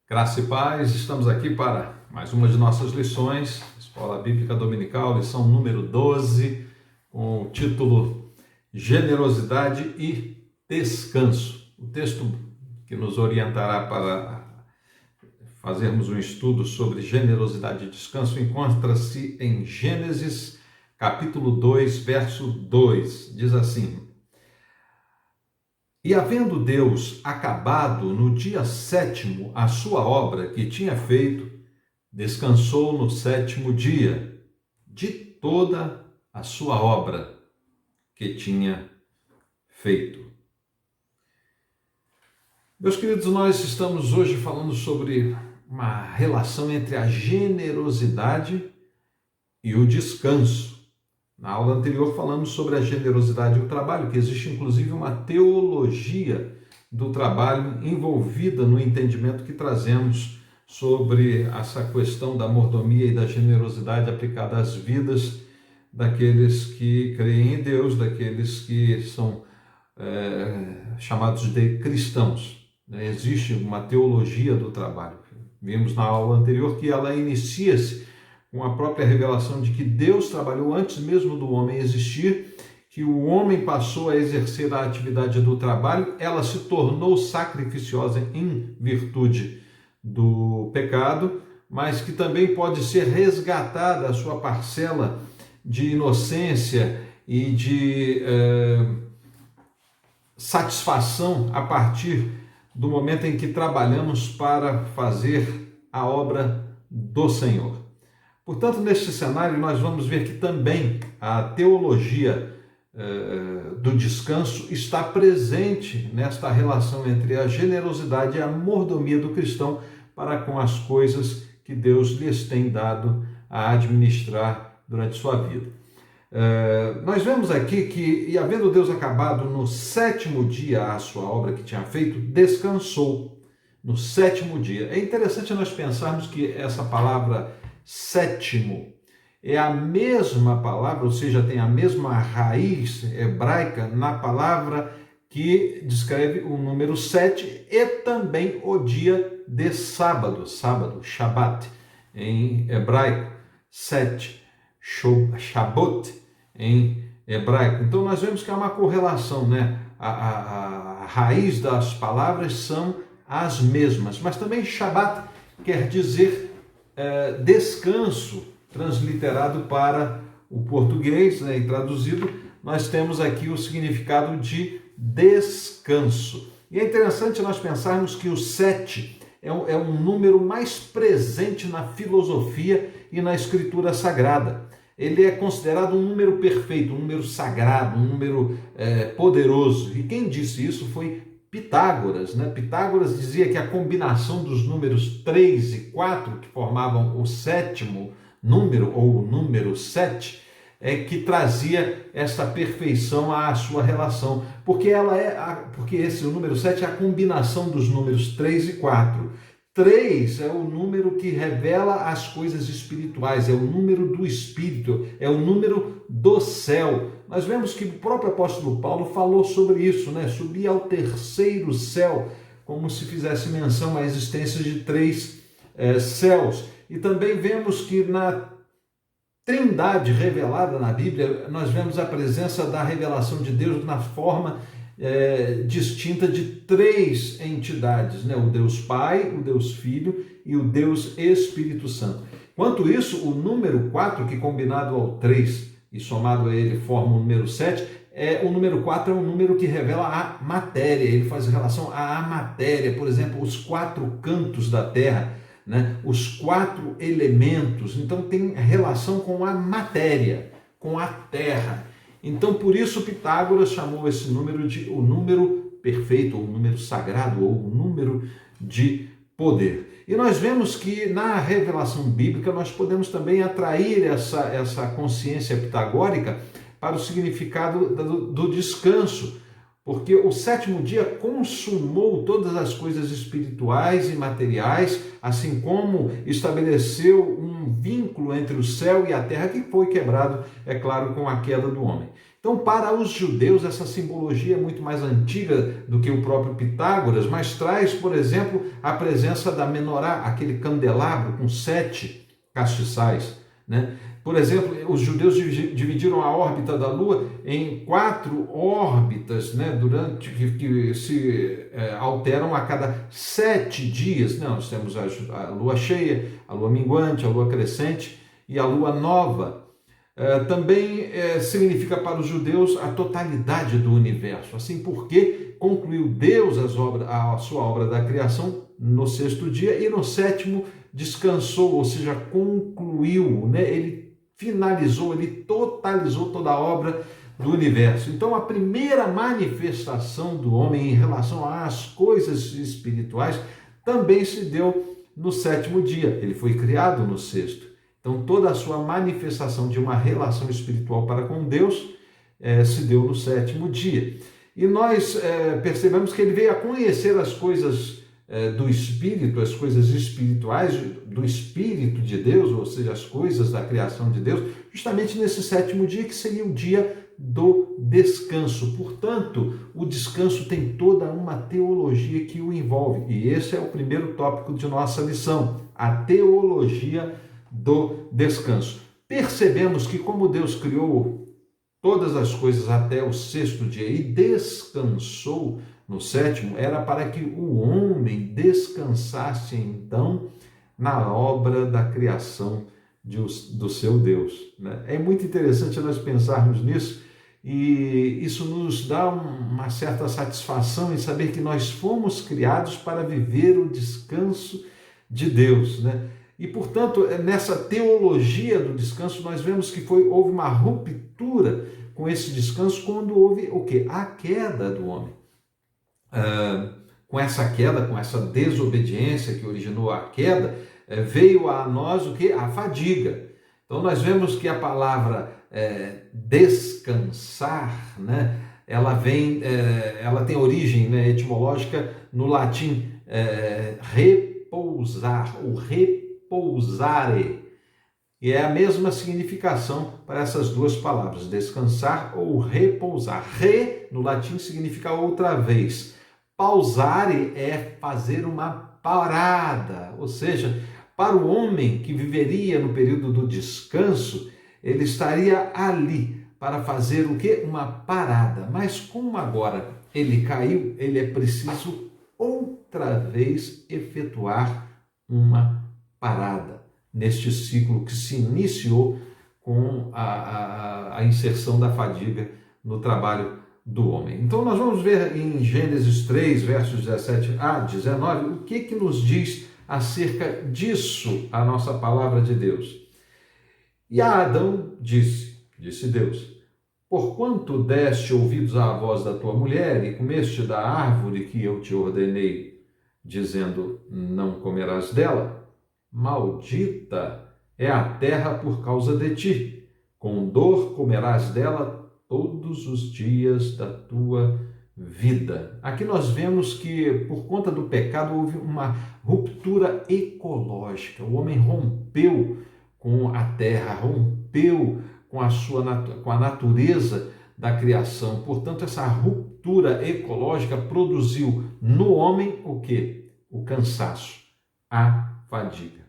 Graça e paz, estamos aqui para mais uma de nossas lições, Escola Bíblica Dominical, lição número 12, com o título Generosidade e Descanso. O texto que nos orientará para fazermos um estudo sobre generosidade e descanso encontra-se em Gênesis, capítulo 2, verso 2. Diz assim: E havendo Deus acabado no dia 7º a sua obra que tinha feito, descansou no 7º dia de toda a sua obra que tinha feito. Meus queridos, nós estamos hoje falando sobre uma relação entre a generosidade e o descanso. Na aula anterior falamos sobre a generosidade e o trabalho, que existe inclusive uma teologia do trabalho envolvida no entendimento que trazemos sobre essa questão da mordomia e da generosidade aplicada às vidas daqueles que creem em Deus, daqueles que são chamados de cristãos. Existe uma teologia do trabalho. Vimos na aula anterior que ela inicia-se com a própria revelação de que Deus trabalhou antes mesmo do homem existir, que o homem passou a exercer a atividade do trabalho, ela se tornou sacrificiosa em virtude do pecado, mas que também pode ser resgatada a sua parcela de inocência e de satisfação a partir do momento em que trabalhamos para fazer a obra do Senhor. Portanto, neste cenário, nós vamos ver que também a teologia do descanso está presente nesta relação entre a generosidade e a mordomia do cristão para com as coisas que Deus lhes tem dado a administrar durante sua vida. Nós vemos aqui que, e havendo Deus acabado no 7º dia a sua obra que tinha feito, descansou no 7º dia. É interessante nós pensarmos que essa palavra 7º é a mesma palavra, ou seja, tem a mesma raiz hebraica na palavra que descreve o número 7 e também o dia de sábado, Shabbat, em hebraico, 7, Shabbat, em hebraico. Então nós vemos que há uma correlação, né? A raiz das palavras são as mesmas, mas também Shabbat quer dizer descanso, transliterado para o português, né, e traduzido, nós temos aqui o significado de descanso. E é interessante nós pensarmos que o 7 é um número mais presente na filosofia e na escritura sagrada. Ele é considerado um número perfeito, um número sagrado, um número poderoso. E quem disse isso foi Pitágoras, né? Pitágoras dizia que a combinação dos números 3 e 4, que formavam o 7º número, ou o número 7, é que trazia essa perfeição à sua relação, porque esse número 7 é a combinação dos números 3 e 4. 3 é o número que revela as coisas espirituais, é o número do Espírito, é o número do céu. Nós vemos que o próprio apóstolo Paulo falou sobre isso, né? Subir ao 3º céu, como se fizesse menção à existência de 3 céus. E também vemos que na Trindade revelada na Bíblia, nós vemos a presença da revelação de Deus na forma distinta de 3 entidades, né? O Deus Pai, o Deus Filho e o Deus Espírito Santo. Quanto isso, o número 4, que combinado ao 3 e somado a ele forma o número 7, o número 4 é um número que revela a matéria, ele faz relação à matéria, por exemplo, os 4 cantos da terra, né? Os 4 elementos, então tem relação com a matéria, com a terra. Então, por isso, Pitágoras chamou esse número de o número perfeito, ou o número sagrado, ou o número de poder. E nós vemos que na revelação bíblica nós podemos também atrair essa consciência pitagórica para o significado do descanso, porque o 7º dia consumou todas as coisas espirituais e materiais, assim como estabeleceu um um vínculo entre o céu e a terra que foi quebrado, é claro, com a queda do homem. Então, para os judeus, essa simbologia é muito mais antiga do que o próprio Pitágoras, mas traz, por exemplo, a presença da menorá, aquele candelabro com 7 castiçais, né? Por exemplo, os judeus dividiram a órbita da Lua em 4 órbitas, né, durante que se alteram a cada 7 dias. Não, nós temos a Lua cheia, a Lua minguante, a Lua crescente e a Lua nova. Também significa para os judeus a totalidade do universo. Assim, porque concluiu Deus a sua obra da criação no 6º dia e no 7º descansou, ou seja, concluiu, né? Ele finalizou, ele totalizou toda a obra do universo. Então, a primeira manifestação do homem em relação às coisas espirituais também se deu no 7º dia. Ele foi criado no 6º. Então, toda a sua manifestação de uma relação espiritual para com Deus se deu no 7º dia. E nós percebemos que ele veio a conhecer as coisas do Espírito, as coisas espirituais do Espírito de Deus, ou seja, as coisas da criação de Deus, justamente nesse 7º dia, que seria o dia do descanso. Portanto, o descanso tem toda uma teologia que o envolve, e esse é o primeiro tópico de nossa lição, a teologia do descanso. Percebemos que como Deus criou todas as coisas até o 6º dia e descansou no 7º, era para que o homem descansasse então na obra da criação do seu Deus, né? É muito interessante nós pensarmos nisso, e isso nos dá uma certa satisfação em saber que nós fomos criados para viver o descanso de Deus, né? E, portanto, nessa teologia do descanso, nós vemos que houve uma ruptura com esse descanso quando houve o quê? A queda do homem. Com essa queda, com essa desobediência que originou a queda, veio a nós o quê? A fadiga. Então, nós vemos que a palavra descansar, né? Ela tem origem, né, etimológica no latim repousar, ou repousare, e é a mesma significação para essas duas palavras, descansar ou repousar. Re, no latim, significa outra vez. Pausare é fazer uma parada, ou seja, para o homem que viveria no período do descanso, ele estaria ali para fazer o quê? Uma parada. Mas como agora ele caiu, ele é preciso outra vez efetuar uma parada neste ciclo que se iniciou com a inserção da fadiga no trabalho do homem. Então nós vamos ver em Gênesis 3, versos 17 a 19, o que nos diz acerca disso a nossa palavra de Deus. E a Adão disse Deus: porquanto deste ouvidos à voz da tua mulher e comeste da árvore que eu te ordenei, dizendo, não comerás dela, maldita é a terra por causa de ti, com dor comerás dela todos os dias da tua vida. Aqui nós vemos que por conta do pecado houve uma ruptura ecológica. O homem rompeu com a terra, rompeu com a natureza da criação. Portanto, essa ruptura ecológica produziu no homem o quê? O cansaço, a fadiga.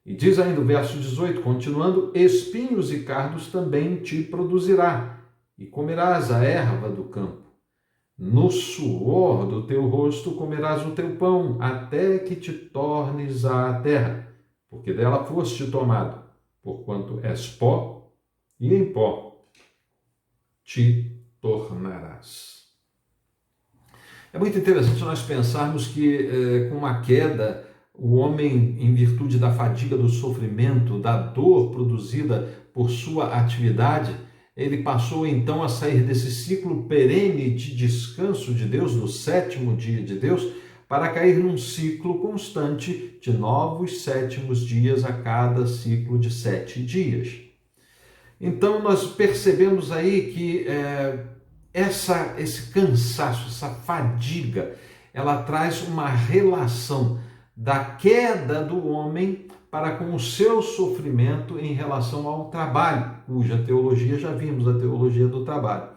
E diz ainda o verso 18, continuando, espinhos e cardos também te produzirá, e comerás a erva do campo. No suor do teu rosto comerás o teu pão, até que te tornes à terra, porque dela foste tomado, porquanto és pó, e em pó te tornarás. É muito interessante nós pensarmos que com a queda, o homem, em virtude da fadiga, do sofrimento, da dor produzida por sua atividade, ele passou então a sair desse ciclo perene de descanso de Deus, do 7º dia de Deus, para cair num ciclo constante de novos 7º dias a cada ciclo de 7 dias. Então nós percebemos aí que esse cansaço, essa fadiga, ela traz uma relação da queda do homem para com o seu sofrimento em relação ao trabalho, cuja teologia já vimos, a teologia do trabalho.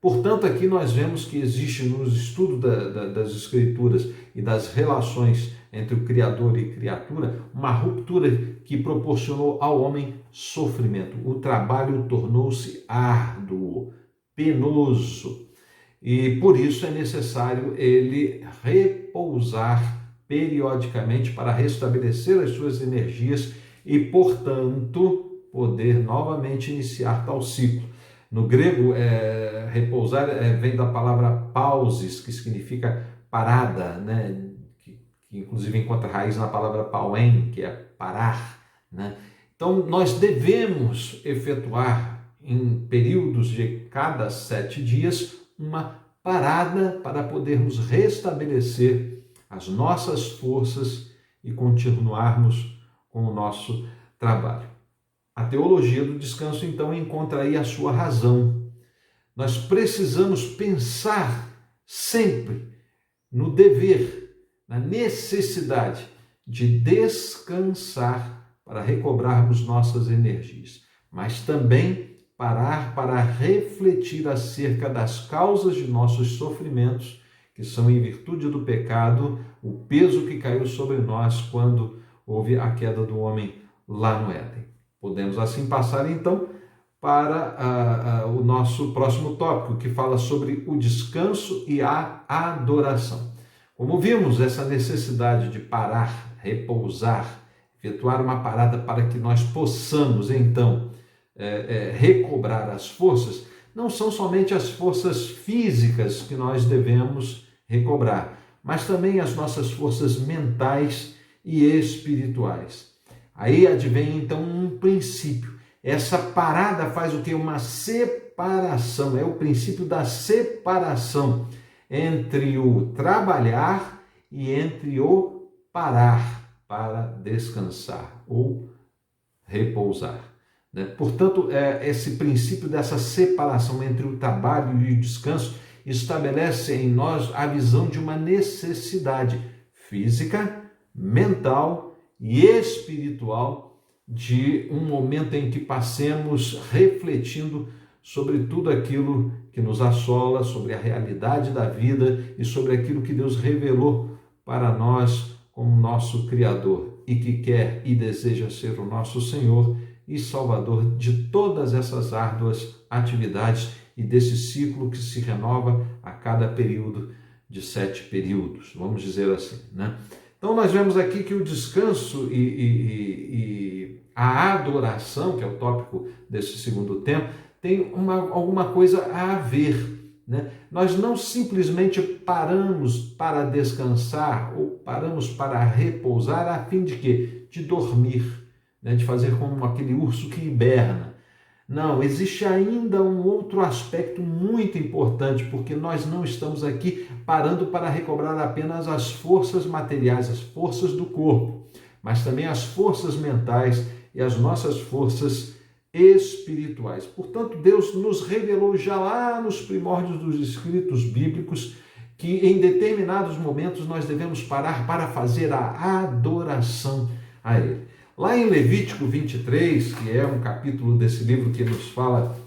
Portanto, aqui nós vemos que existe no estudo das Escrituras e das relações entre o Criador e criatura, uma ruptura que proporcionou ao homem sofrimento. O trabalho tornou-se árduo, penoso, e por isso é necessário ele repousar periodicamente para restabelecer as suas energias e, portanto, poder novamente iniciar tal ciclo. No grego, repousar vem da palavra pausis, que significa parada, né? que inclusive encontra raiz na palavra pauem, que é parar. Né? Então, nós devemos efetuar em períodos de cada 7 dias uma parada para podermos restabelecer as nossas forças e continuarmos com o nosso trabalho. A teologia do descanso, então, encontra aí a sua razão. Nós precisamos pensar sempre no dever, na necessidade de descansar para recobrarmos nossas energias, mas também parar para refletir acerca das causas de nossos sofrimentos, que são em virtude do pecado, o peso que caiu sobre nós quando houve a queda do homem lá no Éden. Podemos assim passar então para o nosso próximo tópico, que fala sobre o descanso e a adoração. Como vimos, essa necessidade de parar, repousar, efetuar uma parada para que nós possamos então recobrar as forças, não são somente as forças físicas que nós devemos recobrar, mas também as nossas forças mentais e espirituais. Aí advém então um princípio. Essa parada faz o quê? Uma separação, é o princípio da separação entre o trabalhar e entre o parar para descansar ou repousar. Portanto, esse princípio dessa separação entre o trabalho e o descanso estabelece em nós a visão de uma necessidade física, mental e espiritual de um momento em que passemos refletindo sobre tudo aquilo que nos assola, sobre a realidade da vida e sobre aquilo que Deus revelou para nós como nosso Criador e que quer e deseja ser o nosso Senhor e Salvador de todas essas árduas atividades e desse ciclo que se renova a cada período de 7 períodos, vamos dizer assim, né? Então nós vemos aqui que o descanso e a adoração, que é o tópico desse segundo tempo, tem alguma coisa a ver, né? Nós não simplesmente paramos para descansar ou paramos para repousar a fim de quê? De dormir, né? De fazer como aquele urso que hiberna. Não, existe ainda um outro aspecto muito importante, porque nós não estamos aqui parando para recobrar apenas as forças materiais, as forças do corpo, mas também as forças mentais e as nossas forças espirituais. Portanto, Deus nos revelou já lá nos primórdios dos escritos bíblicos que em determinados momentos nós devemos parar para fazer a adoração a Ele. Lá em Levítico 23, que é um capítulo desse livro que nos fala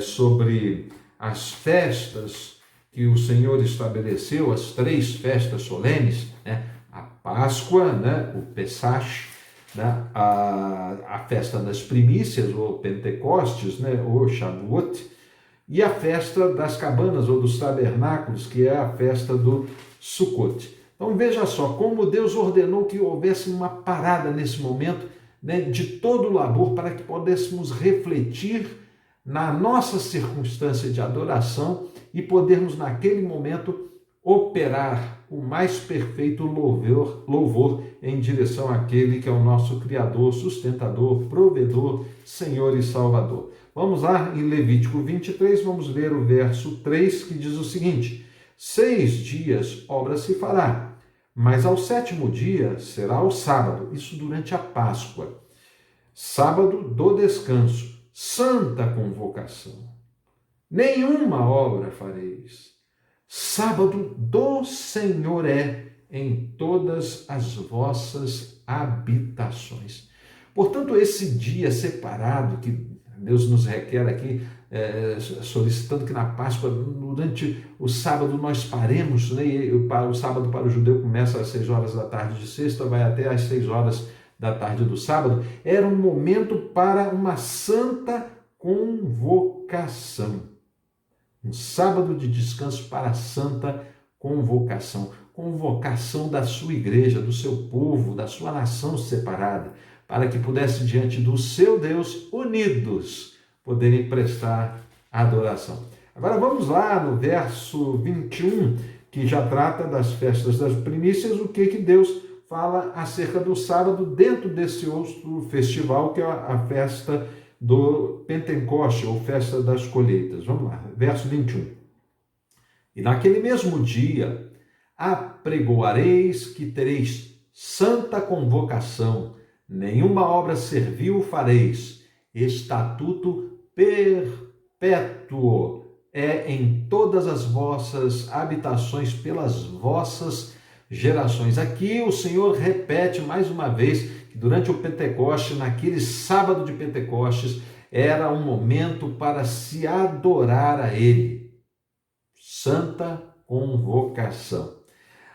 sobre as festas que o Senhor estabeleceu, as 3 festas solenes, né? A Páscoa, né? O Pesach, né? A festa das primícias, ou Pentecostes, né? Ou Shavuot, e a festa das cabanas, ou dos tabernáculos, que é a festa do Sukkot. Então veja só, como Deus ordenou que houvesse uma parada nesse momento, né, de todo o labor para que pudéssemos refletir na nossa circunstância de adoração e podermos naquele momento operar o mais perfeito louvor em direção àquele que é o nosso Criador, sustentador, provedor, Senhor e Salvador. Vamos lá em Levítico 23, vamos ler o verso 3, que diz o seguinte: 6 dias obra se fará, mas ao 7º dia será o sábado, isso durante a Páscoa, sábado do descanso, santa convocação. Nenhuma obra fareis. Sábado do Senhor é, em todas as vossas habitações. Portanto, esse dia separado que Deus nos requer aqui, solicitando que na Páscoa, durante o sábado, nós paremos, né? O sábado para o judeu começa às 6 horas da tarde de sexta, vai até às 6 horas da tarde do sábado, era um momento para uma santa convocação. Um sábado de descanso para a santa convocação. Convocação da sua igreja, do seu povo, da sua nação separada, para que pudesse, diante do seu Deus, unidos, poderem prestar adoração. Agora vamos lá no verso 21, que já trata das festas das primícias, o que Deus fala acerca do sábado dentro desse outro festival, que é a festa do Pentecoste, ou festa das colheitas. Vamos lá, verso 21. E naquele mesmo dia apregoareis que tereis santa convocação, nenhuma obra servil fareis, estatuto perpétuo é em todas as vossas habitações pelas vossas gerações. Aqui o Senhor repete mais uma vez que durante o Pentecoste, naquele sábado de Pentecostes, era um momento para se adorar a Ele. Santa convocação.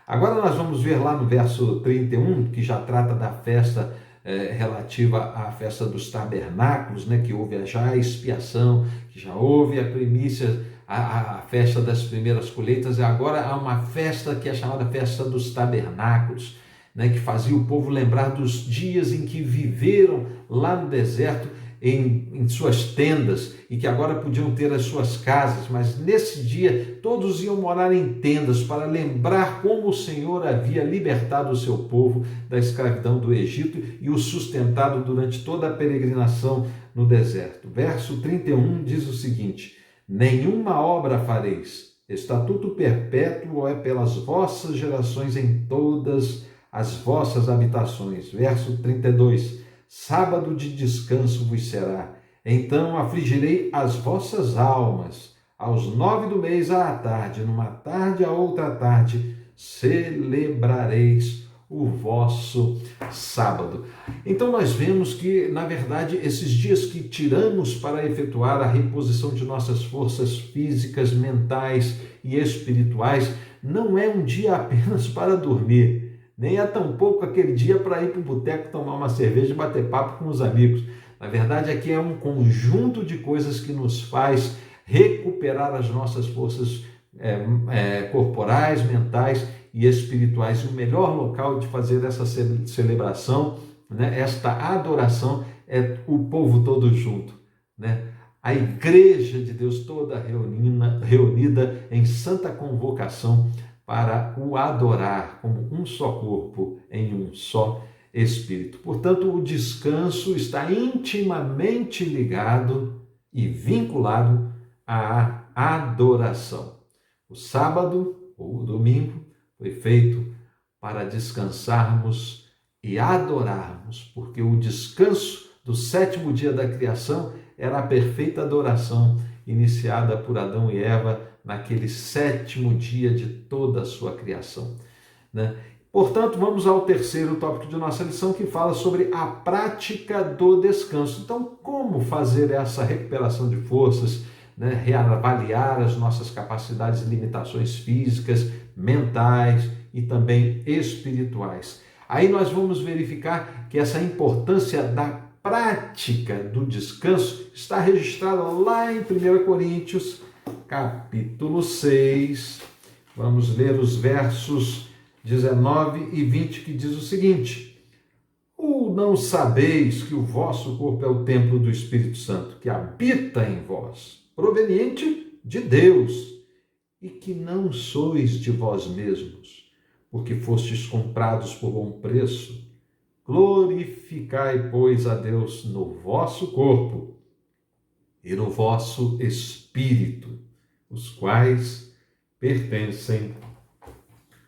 Agora nós vamos ver lá no verso 31, que já trata da festa relativa à festa dos tabernáculos, né, que houve já a expiação, que já houve a primícia, a festa das primeiras colheitas, e agora há uma festa que é chamada festa dos tabernáculos, né, que fazia o povo lembrar dos dias em que viveram lá no deserto, em suas tendas, e que agora podiam ter as suas casas, mas nesse dia todos iam morar em tendas para lembrar como o Senhor havia libertado o seu povo da escravidão do Egito e o sustentado durante toda a peregrinação no deserto. Verso 31 diz o seguinte: nenhuma obra fareis, estatuto perpétuo é pelas vossas gerações em todas as vossas habitações. Verso 32, sábado de descanso vos será, então afligirei as vossas almas, aos 9 do mês à tarde, numa tarde a outra tarde, celebrareis o vosso sábado. Então nós vemos que, na verdade, esses dias que tiramos para efetuar a reposição de nossas forças físicas, mentais e espirituais, não é um dia apenas para dormir, nem é tampouco aquele dia para ir para o boteco tomar uma cerveja e bater papo com os amigos. Na verdade, aqui é um conjunto de coisas que nos faz recuperar as nossas forças corporais, mentais e espirituais. E o melhor local de fazer essa celebração, né, esta adoração, é o povo todo junto, né? A igreja de Deus toda reunida em santa convocação para o adorar como um só corpo, em um só espírito. Portanto, o descanso está intimamente ligado e vinculado à adoração. O sábado, ou o domingo, foi feito para descansarmos e adorarmos, porque o descanso do 7º dia da criação era a perfeita adoração iniciada por Adão e Eva naquele 7º dia de toda a sua criação, né? Portanto, vamos ao terceiro tópico de nossa lição, que fala sobre a prática do descanso. Então, como fazer essa recuperação de forças, né? Reavaliar as nossas capacidades e limitações físicas, mentais e também espirituais. Aí nós vamos verificar que essa importância da prática do descanso está registrada lá em 1 Coríntios, capítulo 6, vamos ler os versos 19 e 20, que diz o seguinte: ou não sabeis que o vosso corpo é o templo do Espírito Santo, que habita em vós, proveniente de Deus, e que não sois de vós mesmos, porque fostes comprados por bom preço? Glorificai, pois, a Deus no vosso corpo e no vosso espírito, os quais pertencem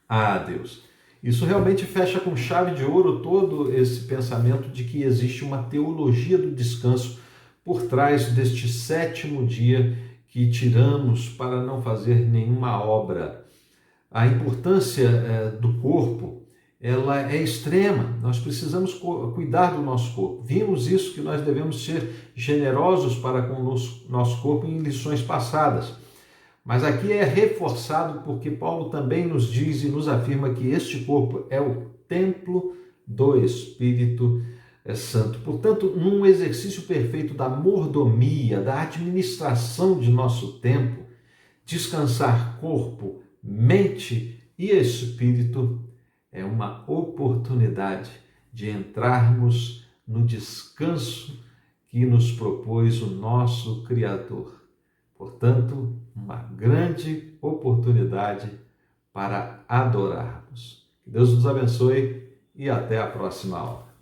a Deus. Isso realmente fecha com chave de ouro todo esse pensamento de que existe uma teologia do descanso por trás deste 7º dia que tiramos para não fazer nenhuma obra. a importância do corpo, ela é extrema. Nós precisamos cuidar do nosso corpo. Vimos isso, que nós devemos ser generosos para com o nosso corpo em lições passadas. Mas aqui é reforçado porque Paulo também nos diz e nos afirma que este corpo é o templo do Espírito Santo. Portanto, num exercício perfeito da mordomia, da administração de nosso tempo, descansar corpo, mente e espírito é uma oportunidade de entrarmos no descanso que nos propôs o nosso Criador. Portanto, uma grande oportunidade para adorarmos. Que Deus nos abençoe e até a próxima aula.